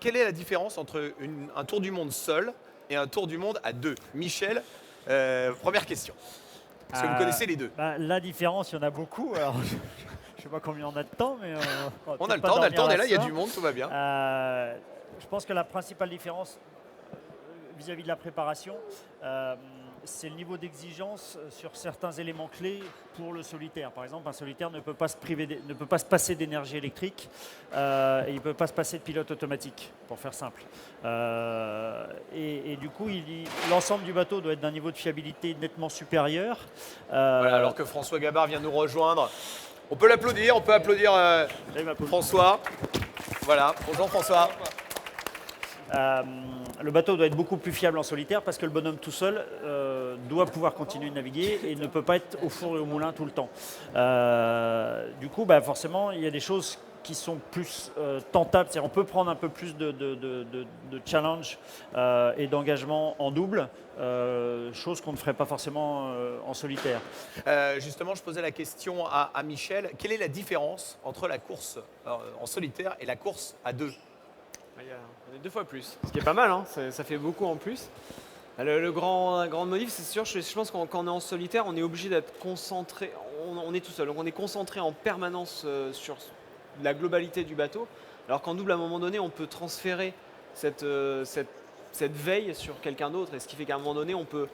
quelle est la différence entre un tour du monde seul et un tour du monde à deux? Michel, première question. Est-ce que vous connaissez les deux? La différence, il y en a beaucoup. Alors, je ne sais pas combien on a de temps, mais on va On a peut-être le pas temps, on a le dormir temps, on là est là, ce il y a soir. du monde, tout va bien. Je pense que la principale différence vis-à-vis de la préparation, c'est le niveau d'exigence sur certains éléments clés pour le solitaire. Par exemple, un solitaire ne peut pas ne peut pas se passer d'énergie électrique et il ne peut pas se passer de pilote automatique, pour faire simple. Et du coup, l'ensemble du bateau doit être d'un niveau de fiabilité nettement supérieur. Voilà, alors que François Gabard vient nous rejoindre. On peut l'applaudir, on peut applaudir François. Voilà, bonjour François. Le bateau doit être beaucoup plus fiable en solitaire parce que le bonhomme tout seul doit pouvoir continuer de naviguer et ne peut pas être au four et au moulin tout le temps. Du coup, forcément, il y a des choses qui sont plus tentables. C'est-à-dire on peut prendre un peu plus de challenge et d'engagement en double, chose qu'on ne ferait pas forcément en solitaire. Justement, je posais la question à Michel. Quelle est la différence entre la course en solitaire et la course à deux? On est 2 fois plus, ce qui est pas mal, hein, ça fait beaucoup en plus. Le grand motif, c'est sûr, je pense que quand on est en solitaire, on est obligé d'être concentré, on est tout seul, donc on est concentré en permanence sur la globalité du bateau, alors qu'en double, à un moment donné, on peut transférer cette veille sur quelqu'un d'autre, et ce qui fait qu'à un moment donné, on peut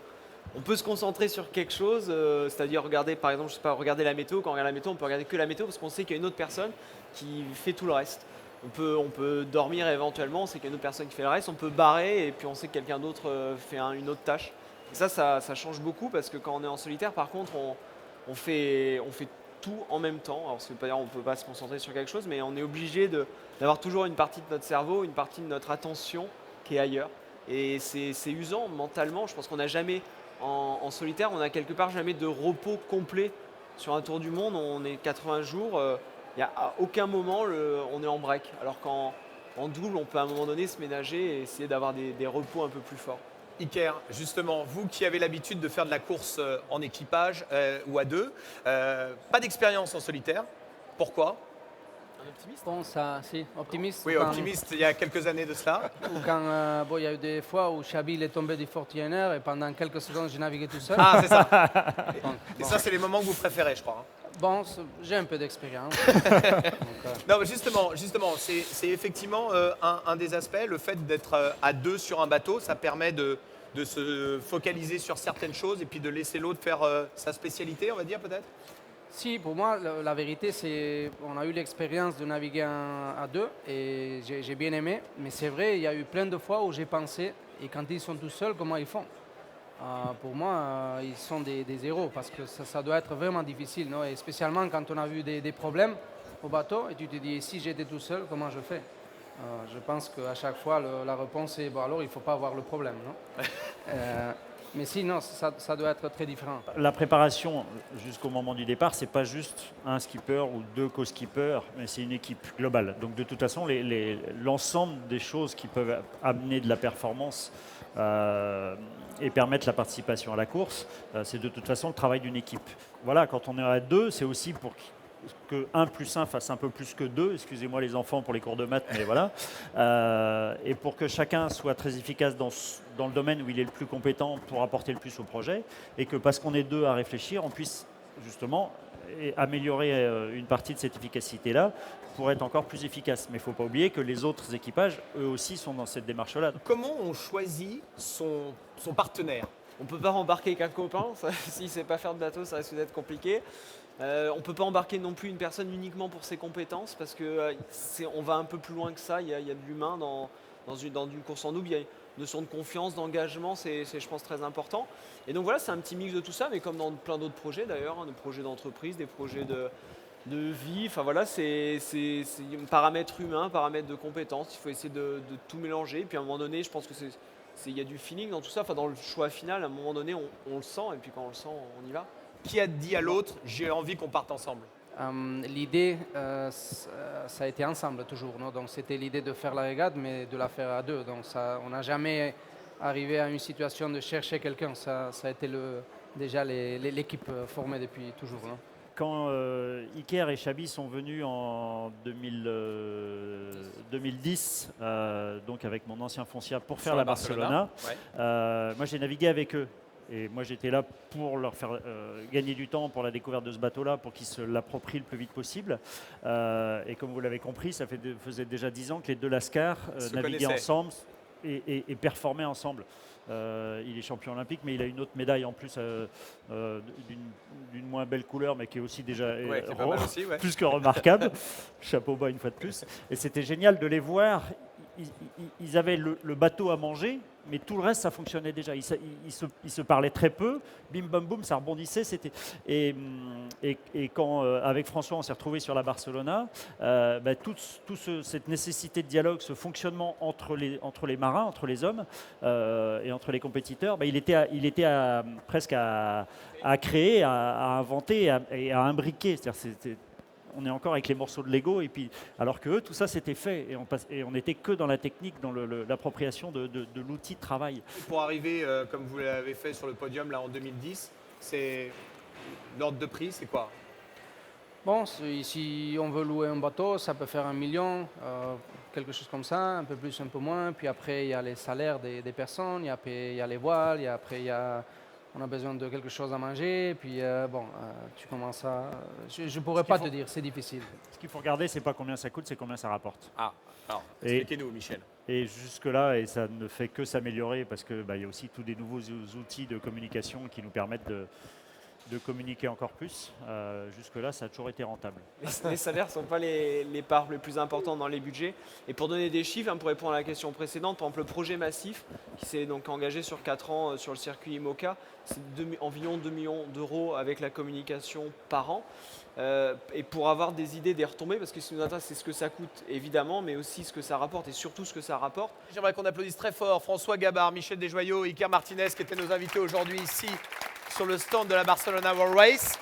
se concentrer sur quelque chose, c'est-à-dire regarder, par exemple, je sais pas, regarder la météo. Quand on regarde la météo, on peut regarder que la météo parce qu'on sait qu'il y a une autre personne qui fait tout le reste. On peut dormir éventuellement, on sait qu'il y a une autre personne qui fait le reste, on peut barrer et puis on sait que quelqu'un d'autre fait une autre tâche. Et ça change beaucoup parce que quand on est en solitaire, par contre, on fait tout en même temps. Alors, ça ne veut pas dire qu'on ne peut pas se concentrer sur quelque chose, mais on est obligé d'avoir toujours une partie de notre cerveau, une partie de notre attention qui est ailleurs. Et c'est usant mentalement. Je pense qu'on n'a jamais, en solitaire, on n'a quelque part jamais de repos complet sur un tour du monde. On est 80 jours. Il n'y a à aucun moment on est en break. Alors qu'en double, on peut à un moment donné se ménager et essayer d'avoir des repos un peu plus forts. Iker, justement, vous qui avez l'habitude de faire de la course en équipage ou à deux, pas d'expérience en solitaire. Pourquoi? Un optimiste? Bon, ça, si, optimiste. Oui, optimiste, il y a quelques années de cela. Ou quand bon, il y a eu des fois où Chabil est tombé du Fortiner et pendant quelques secondes, j'ai navigué tout seul. Ah, c'est ça. Donc, Et bon, ça, c'est les moments que vous préférez, je crois. bon, j'ai un peu d'expérience. Non, mais justement, c'est effectivement un des aspects. Le fait d'être à deux sur un bateau, ça permet de se focaliser sur certaines choses et puis de laisser l'autre faire sa spécialité, on va dire peut-être. Si, pour moi, la vérité, c'est on a eu l'expérience de naviguer à deux et j'ai bien aimé. Mais c'est vrai, il y a eu plein de fois où j'ai pensé, et quand ils sont tout seuls, comment ils font? Pour moi, ils sont des héros parce que ça doit être vraiment difficile, non? Et spécialement quand on a vu des problèmes au bateau et tu te dis, si j'étais tout seul, comment je fais? Je pense qu'à chaque fois, la réponse est, bon, alors il ne faut pas avoir le problème, non? Mais si, non, ça doit être très différent. La préparation jusqu'au moment du départ, c'est pas juste un skipper ou deux co-skippers, mais c'est une équipe globale. Donc de toute façon, l'ensemble des choses qui peuvent amener de la performance et permettre la participation à la course, c'est de toute façon le travail d'une équipe. Voilà, quand on est à deux, c'est aussi pour que 1 plus 1 fasse un peu plus que 2, excusez-moi les enfants pour les cours de maths, mais voilà. Et pour que chacun soit très efficace dans le domaine où il est le plus compétent pour apporter le plus au projet, et que parce qu'on est deux à réfléchir, on puisse justement améliorer une partie de cette efficacité-là pour être encore plus efficace. Mais il ne faut pas oublier que les autres équipages, eux aussi, sont dans cette démarche-là. Comment on choisit son partenaire? On ne peut pas embarquer qu'un copain, s'il ne sait pas faire de bateau, ça risque d'être compliqué. On ne peut pas embarquer non plus une personne uniquement pour ses compétences parce qu'on va un peu plus loin que ça. Il y a de l'humain dans une course en double. Il y a une notion de confiance, d'engagement, c'est je pense très important. Et donc voilà, c'est un petit mix de tout ça, mais comme dans plein d'autres projets d'ailleurs, hein, des projets d'entreprise, des projets de vie. Enfin voilà, c'est un paramètre humain, paramètre de compétence. Il faut essayer de tout mélanger. Et puis à un moment donné, je pense que il y a du feeling dans tout ça. Enfin, dans le choix final, à un moment donné, on le sent. Et puis quand on le sent, on y va. Qui a dit à l'autre, j'ai envie qu'on parte ensemble? L'idée, ça a été ensemble toujours. Non? Donc c'était l'idée de faire la régate, mais de la faire à deux. Donc on n'a jamais arrivé à une situation de chercher quelqu'un. Ça a été déjà l'équipe formée depuis toujours. Non? quand Iker et Chabi sont venus en 2010, donc avec mon ancien Foncia, pour faire la Barcelona, moi j'ai navigué avec eux. Et moi j'étais là pour leur faire gagner du temps pour la découverte de ce bateau-là, pour qu'ils se l'approprient le plus vite possible. Et comme vous l'avez compris, ça faisait déjà 10 ans que les deux Lascar naviguaient ensemble et performaient ensemble. Il est champion olympique, mais il a une autre médaille en plus d'une moins belle couleur, mais qui est aussi déjà plus que remarquable. Chapeau bas une fois de plus. Et c'était génial de les voir. Ils avaient le bateau à manger, mais tout le reste, ça fonctionnait déjà. Ils se parlaient très peu. Bim, bam, boum, ça rebondissait. Et quand, avec François, on s'est retrouvés sur la Barcelona, toute cette nécessité de dialogue, ce fonctionnement entre les marins, entre les hommes et entre les compétiteurs, il était presque à créer, à inventer et à imbriquer. C'est-à-dire, on est encore avec les morceaux de Lego, et puis, alors que eux, tout ça c'était fait, et on n'était que dans la technique, dans l'appropriation de l'outil de travail. Pour arriver, comme vous l'avez fait sur le podium là en 2010, c'est l'ordre de prix, c'est quoi? Bon, si on veut louer un bateau, ça peut faire 1 million, quelque chose comme ça, un peu plus, un peu moins. Puis après, il y a les salaires des personnes, il y a les voiles, on a besoin de quelque chose à manger, puis tu commences à... Je ne pourrais pas te dire, c'est difficile. Ce qu'il faut regarder, c'est pas combien ça coûte, c'est combien ça rapporte. Ah, alors, expliquez-nous, Michel. Et jusque-là, et ça ne fait que s'améliorer, parce qu'il y a aussi tous des nouveaux outils de communication qui nous permettent de communiquer encore plus. Jusque-là, ça a toujours été rentable. Les salaires ne sont pas les parts les plus importantes dans les budgets. Et pour donner des chiffres, pour répondre à la question précédente, par exemple le projet Massif, qui s'est donc engagé sur 4 ans sur le circuit IMOCA, c'est environ 2 millions d'euros avec la communication par an. Et pour avoir des idées des retombées, parce que ce qui nous intéresse, c'est ce que ça coûte évidemment, mais aussi ce que ça rapporte et surtout ce que ça rapporte. J'aimerais qu'on applaudisse très fort François Gabard, Michel Desjoyaux, Iker Martinez, qui étaient nos invités aujourd'hui ici sur le stand de la Barcelona World Race.